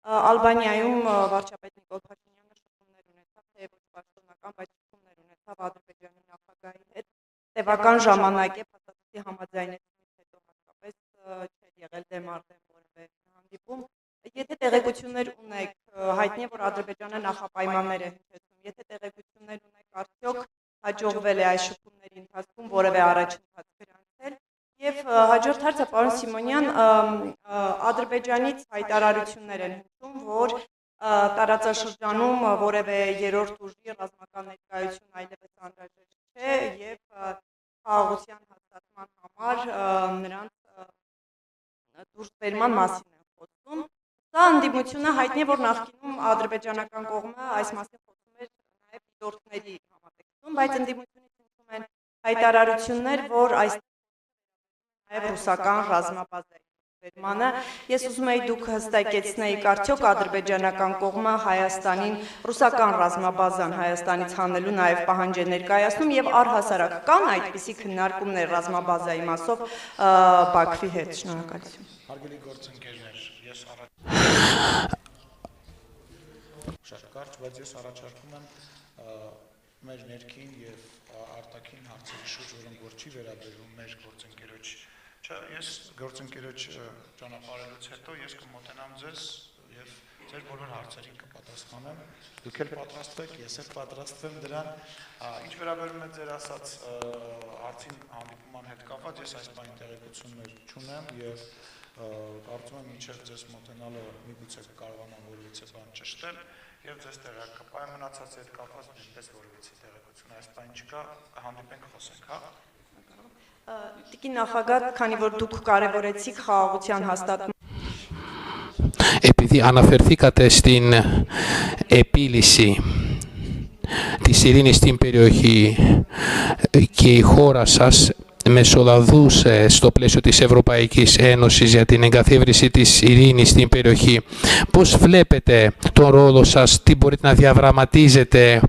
Ալբանիայում վարչապետ Նիկոլ Փաշինյանը շփումներ ունեցավ, թե ոչ պաշտոնական, բայց շփումներ ունեցավ Ադրբեջանի նախագահի հետ։ Տևական ժամանակ է փաստաթղթի համաձայնեցումից հետո հատկապես չէր եղել դեմարդեմ որևէ հանդիպում։ Եթե տեղեկություններ ունեք, հայտնի է, որ Ադրբեջանը նախապայմաններ է հնչեցնում, եթե տեղեկություններ ունեք, արդյոք հաջողվել է այս շփումների ընթացքում որևէ առաջընթաց գրանցել։ Եվ հաջորդ հարցը, պարոն Սիմոնյան, Ադրբեջանից հայտարարություններ են հնչում, որ տարածաշրջանում որևէ երրորդ ուժի ռազմական ներկայություն այլևս անհրաժեշտ չէ եւ խաղաղության հաստատման համար նրանց դուրսբերման մասին են խոսում։ Սա ընդդիմությունը հայտնի է, որ նախկինում ադրբեջանական կողմը այս մասին խոսում էր նաև դիտորդների համատեքստում, բայց ընդդիմությունից հնչում են հայտարարություններ, որ այս նաև ռուսական ռազմաբազայի դուրսբերմանը։ Ես ուզում եի դուք հստակեցնեիք, արդյոք ադրբեջանական կողմը Հայաստանին ռուսական ռազմաբազան Հայաստանից հանելու նաև պահանջ է ներկայացնում եւ առհասարակ կան այդպիսի քննարկումներ ռազմաբազայի մասով Բաքվի հետ։ Շնորհակալություն։ Հարգելի գործընկերներ, ես շատ կարճ, բայց ես առաջարկում եմ մեր ներքին եւ արտաքին հարցերի շուրջ, որոնք որ չի վերաբերում մեր գործընկերոջ, ես գործընկերոջ ճանապարհելուց հետո ես կմոտենամ ձեզ եւ ձեր բոլոր հարցերին կպատասխանեմ։ Դուք էլ պատրաստվեք, ես էլ պատրաստվեմ դրան։ Ինչ վերաբերում է ձեր ասած հարցին հանդիպման հետ կապված, ես այս բանի տեղեկություններ չունեմ եւ կարծում եմ մինչև ձեզ մոտենալը միգուցե կարողանամ որևիցե բան ճշտել եւ ձեզ տեղակ կպայեմ մնացածի հետ կապված նույնպես որևիցե տեղեկություն այս բան չկա, հանդիպենք խոսենք, հա։ Տիկին նախագահ, քանի որ դուք կարևորեցիք խաղաղության հաստատման Anafερθήκατε στην επίλυση της ειρήνης στην περιοχή και η χώρα σας μεσολαβούσε στο πλαίσιο της Ευρωπαϊκής Ένωσης για την εγκαθίδρυση της ειρήνης στην περιοχή. Πώς βλέπετε τον ρόλο σας, τι μπορείτε να διαδραματίζετε?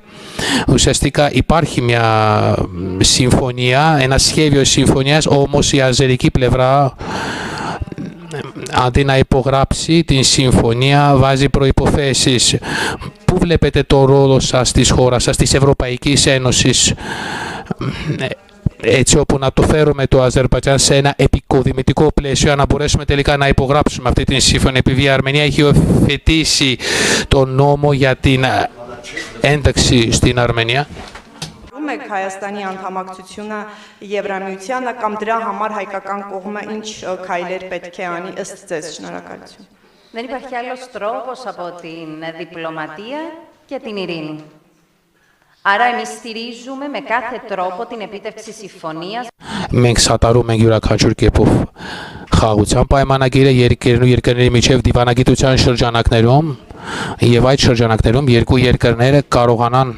Ουσιαστικά υπάρχει μια συμφωνία, ένα σχέδιο συμφωνίας, όμως η αζερική πλευρά αντί να υπογράψει την συμφωνία βάζει προϋποθέσεις. Πού βλέπετε το ρόλο σας της χώρας σας, της Ευρωπαϊκής Ένωσης, έτσι όπου να το φέρουμε το Αζερμπαϊτζάν σε ένα επικοδημητικό πλαίσιο, να μπορέσουμε τελικά να υπογράψουμε αυτή την σύμφωνη, επειδή η Αρμενία έχει υιοθετήσει τον νόμο για την ένταξη στην Αρμενία. Եք Հայաստանի անդամակցությունը Եվրամիությանը կամ դրա համար հայկական կողմը ինչ քայլեր պետք է անի ըստ ձեզ? Շնորհակալություն։ Δεν υπάρχει άλλος τρόπος από την διπλωματία και την ειρήνη. Άρα εμείς στηρίζουμε με κάθε τρόπο την επίτευξη συμφωνίας. Մենք սատարում ենք յուրաքանչյուր կերպով խաղաղության պայմանագիրը երկրներն ու երկրների միջև դիվանագիտության շրջանակներում եւ այդ շրջանակներում երկու երկրները կարողանան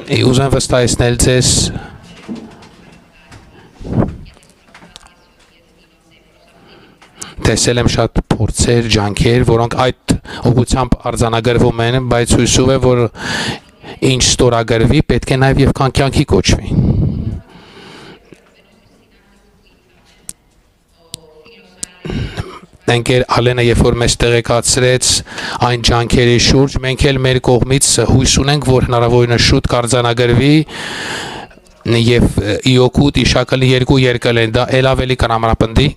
ուզեմ վստահեցնել ձեզ տեսել եմ շատ փորձեր, ջանքեր, որոնք այդ ուղղությամբ արձանագրվում են, բայց հույսով եմ, որ ինչ ստորագրվի, պետք է նաև եւ կյանքի կոչվի։ Ընկեր Ալենը երբ որ մեզ տեղեկացրեց այն ջանքերի շուրջ, մենք էլ մեր կողմից հույս ունենք, որ հնարավորինս շուտ կարձանագրվի եւ իօքուտ իշակալի երկու երկրներ դա ել ավելի կամրապնդի։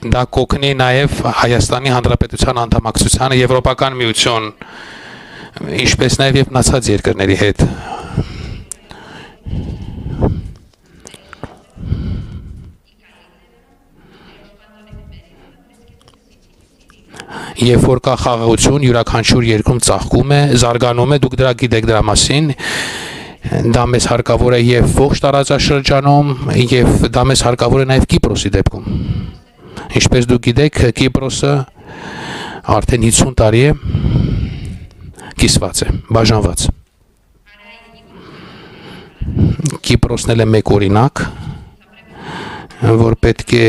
Դա կօգնի նաև Հայաստանի Հանրապետության անդամակցությանը Եվրոպական միություն, ինչպես նաև եւ մնացած երկրների հետ։ Երբ որ կա խաղաղություն, յուրաքանչյուր երկրում ծաղկում է, զարգանում է, դուք դրա գիտեք դրա մասին։ Դա մեզ հարկավոր է եւ ողջ տարածաշրջանում, եւ դա մեզ հարկավոր է նաեւ Կիպրոսի դեպքում։ Ինչպես դուք գիտեք, Կիպրոսը արդեն 50 տարի է կիսված է, բաժանված։ Կիպրոսն էլ է մեկ օրինակ, որ պետք է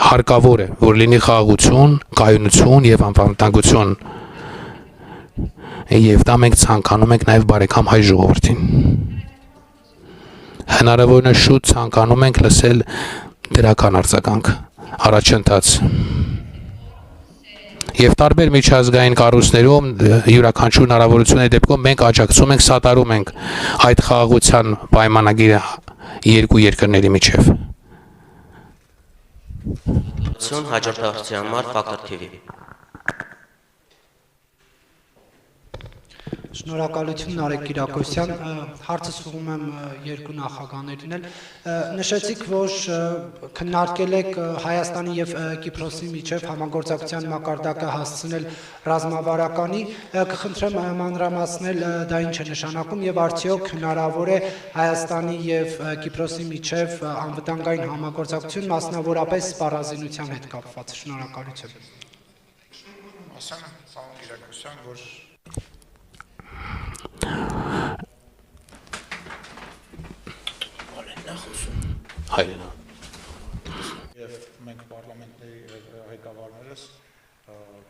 հարկավոր է, որ լինի խաղաղություն, կայունություն եւ անվտանգություն։ Եվ դա մենք ցանկանում ենք նաեւ բարեկամ հայ ժողովրդին։ հնարավորինս շուտ ցանկանում ենք լսել դրական արձագանք, առաջընթաց։ Եվ տարբեր միջազգային կառույցներում յուրաքանչյուր հնարավորությունների դեպքում մենք աջակցում ենք, սատարում ենք այդ խաղաղության պայմանագիրը երկու երկրների միջև։ Հաջորդակցության համար Ֆակտոր TV։ Շնորհակալություն Նարեկ Կիրակոսյան, հարցս ուղղում եմ երկու նախագահներին էլ։ Նշեցիք, որ քննարկել եք Հայաստանի եւ Կիպրոսի միջև համագործակցության մակարդակը հասցնել ռազմավարականի, կխնդրեմ մանրամասնել դա ինչ է նշանակում եւ արդյոք հնարավոր է Հայաստանի եւ Կիպրոսի միջև անվտանգային համագործակցություն, մասնավորապես սպառազինության հետ կապված։ Շնորհակալություն։ Ասեմ, պարոն Կիրակոսյան, որ Հայրենա։ Եվ մենք պարլամենտի ղեկավարներս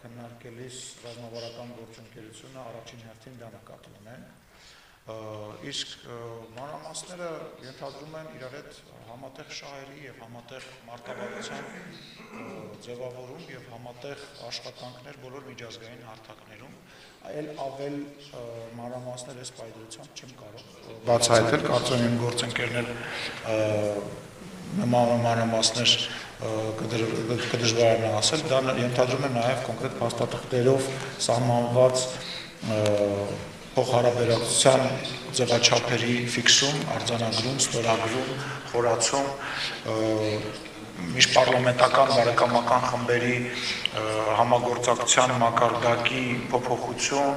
քննարկելիս ռազմավարական գործընկերությունը առաջին հերթին դա նկատում ենք, իսկ մանրամասները ենթադրում են իրար հետ համատեղ շահերի եւ համատեղ մարտավարության ձևավորում եւ համատեղ աշխատանքներ բոլոր միջազգային հարթակներում, այլ ավել մանրամասներ այս պայմանությամբ չեմ կարող բացահայտել, կարծում եմ գործընկերներ նման մանրամասներ կդժվարանա ասել, դա ենթադրում է նաև կոնկրետ փաստաթղթերով սահմանված փոխհարաբերակցության ձևաչափերի ֆիքսում, արձանագրում, ստորագրում, խորացում, միջպարլամենտական բարեկամական խմբերի համագործակցության մակարդակի փոփոխություն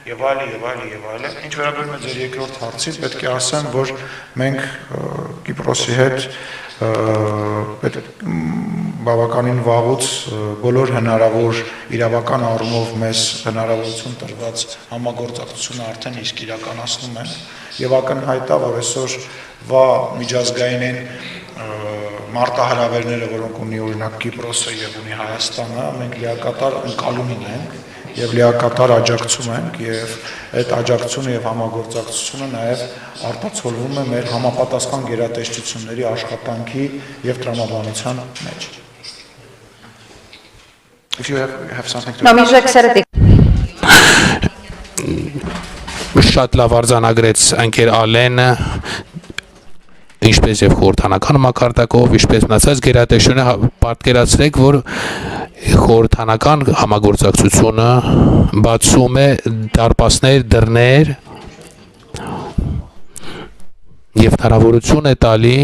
եւ այլն, Ինչ վերաբերում է ձեր երկրորդ հարցին, պետք է ասեմ, որ մենք Կիպրոսի հետ բավականին վաղուց բոլոր հնարավոր իրավական առումով մեզ հնարավորություն տրված համագործակցությունը արդեն իսկ իրականացնում են եւ ակնհայտ է, որ այսօր վա միջազգային են մարտահրավերները, որոնք ունի օրինակ Կիպրոսը եւ ունի Հայաստանը, մենք լիակատար ընկալում ունենք եւ լիակատար աջակցում ենք եւ այդ աջակցությունը եւ համագործակցությունը նաեւ արտացոլվում է մեր համապատասխան գերատեսչությունների աշխատանքի եւ տրամաբանության մեջ։ If you have something to Շատ լավ արձանագրեց ընկեր Ալենը, ինչպես եւ խորհրդանական մակարդակով, ինչպես մնացած գերատեսչությունը, պատկերացրեք, որ խորհրդանական համագործակցությունը բացում է դարպասներ, դռներ եւ հնարավորություն է տալի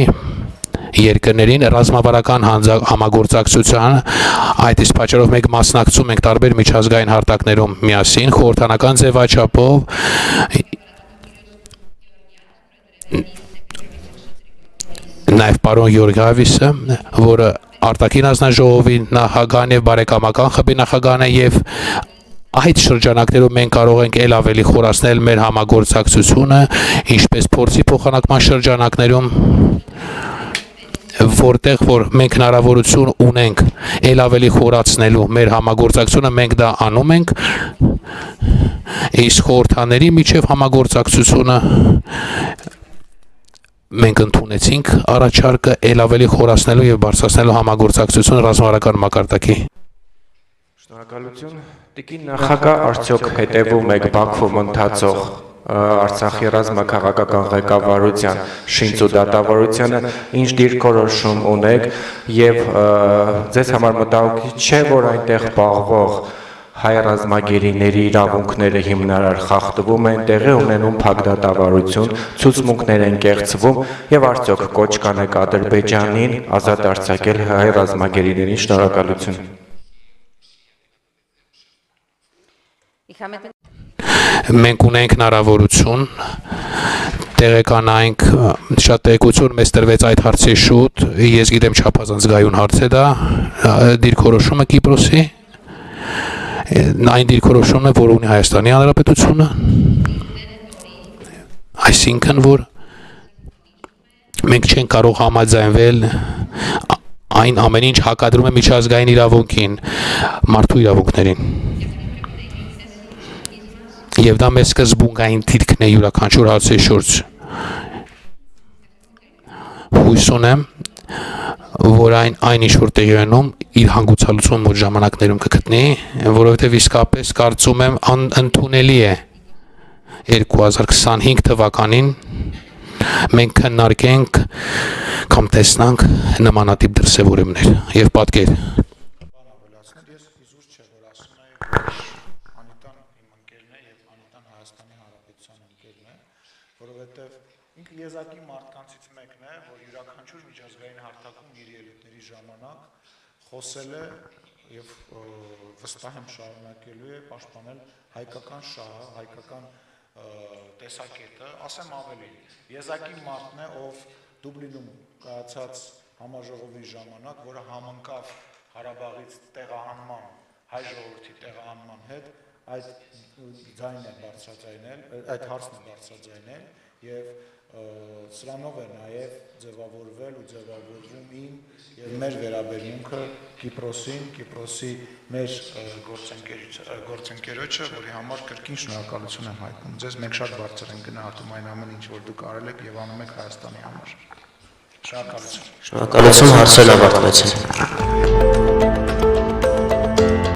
երկրներին ռազմավարական համագործակցության, այդ իսկ պատճառով մենք մասնակցում ենք տարբեր միջազգային հարթակներում միասին խորհրդանական ձևաչափով նաև պարոն Գյորգավիսը, որը արտաքին հանձնաժողովի նախագահն եւ բարեկամական խմբի նախագահն է եւ այդ շրջանակներում մենք կարող ենք ել ավելի խորացնել մեր համագործակցությունը, ինչպես փորձի փոխանակման շրջանակներում, որտեղ որ մենք հնարավորություն ունենք ել ավելի խորացնելու մեր համագործակցությունը, մենք դա անում ենք, իսկ խորհրդաների միջև համագործակցությունը մենք ընդունեցինք առաջարկը ել ավելի խորացնելու եւ բարձրացնելու համագործակցությունը ռազմավարական մակարդակի։ Շնորհակալություն։ Տիկին նախագահ, արդյոք հետևում եք Բաքվում ընթացող Արցախի ռազմաքաղաքական ղեկավարության շինծ ու դատավարությանը, ինչ դիրքորոշում ունեք եւ ձեզ համար մտահոգիչ չէ, որ այնտեղ պահվող հայ ռազմագերիների իրավունքները հիմնարար խախտվում են, տեղի ունենում փակ դատավարություն, ցուցմունքներ են կեղծվում եւ արդյոք կոչ կանեք Ադրբեջանին ազատ արձակել հայ ռազմագերիներին։ Շնորհակալություն։ Մենք ունենք հնարավորություն տեղեկանայինք շատ տեղեկություն մեզ տրվեց այդ հարցի շուտ, ես գիտեմ չափազանց գայուն հարց է դա, դիրքորոշումը Կիպրոսի, այն դիրքորոշումն է, որ ունի Հայաստանի Հանրապետությունը, այսինքն, որ մենք չենք կարող համաձայնվել այն ամեն ինչ հակադրում է միջազգային իրավունքին, մարդու իրավունքներին։ Եվ դա մեզ սկզբունքային դիրքն է յուրաքանչյուր հարցի շուրջ։ հույս ունեմ, որ այն ինչ որ տեղի ունենում իր հանգուցալուծումը մոտ ժամանակներում կգտնի, որովհետև իսկապես կարծում եմ ընդունելի է 2025 թվականին մենք քննարկենք կամ տեսնանք նմանատիպ դրսևորումներ եւ պատկեր։ Ես իզուր չէ, որ ասում եի, Անիտան իմ ընկերն է եւ Անիտան Հայաստանի Հանրապետության ընկերն է, որովհետեւ ինքը եզակի մարդկանցից մեկն է, որ յուրաքանչյուր միջազգային հարթակում իր ելույթների ժամանակ խոսել է եւ վստահ եմ շարունակելու է պաշտպանել հայկական շահը, հայկական տեսակետը, ասեմ ավելին, եզակի մարդն է, ով Դուբլինում կայացած համաժողովի ժամանակ, որը համընկավ Ղարաբաղից տեղահանման, հայ ժողովրդի տեղահանման հետ, այդ ձայնն է բարձրաձայնել, այդ հարցն է բարձրաձայնել եւ սրանով է նաեւ ձևավորվել ու ձևավորվում իմ եւ մեր վերաբերմունքը Կիպրոսին, Կիպրոսի մեր գործընկերոջը, որի համար կրկին շնորհակալություն եմ հայտնում։ Ձեզ մենք շատ բարձր ենք գնահատում այն ամեն ինչ, որ դուք արել եք եւ անում եք Հայաստանի համար։ Շնորհակալություն։ Շնորհակալություն, հարցերը ավարտվեցին։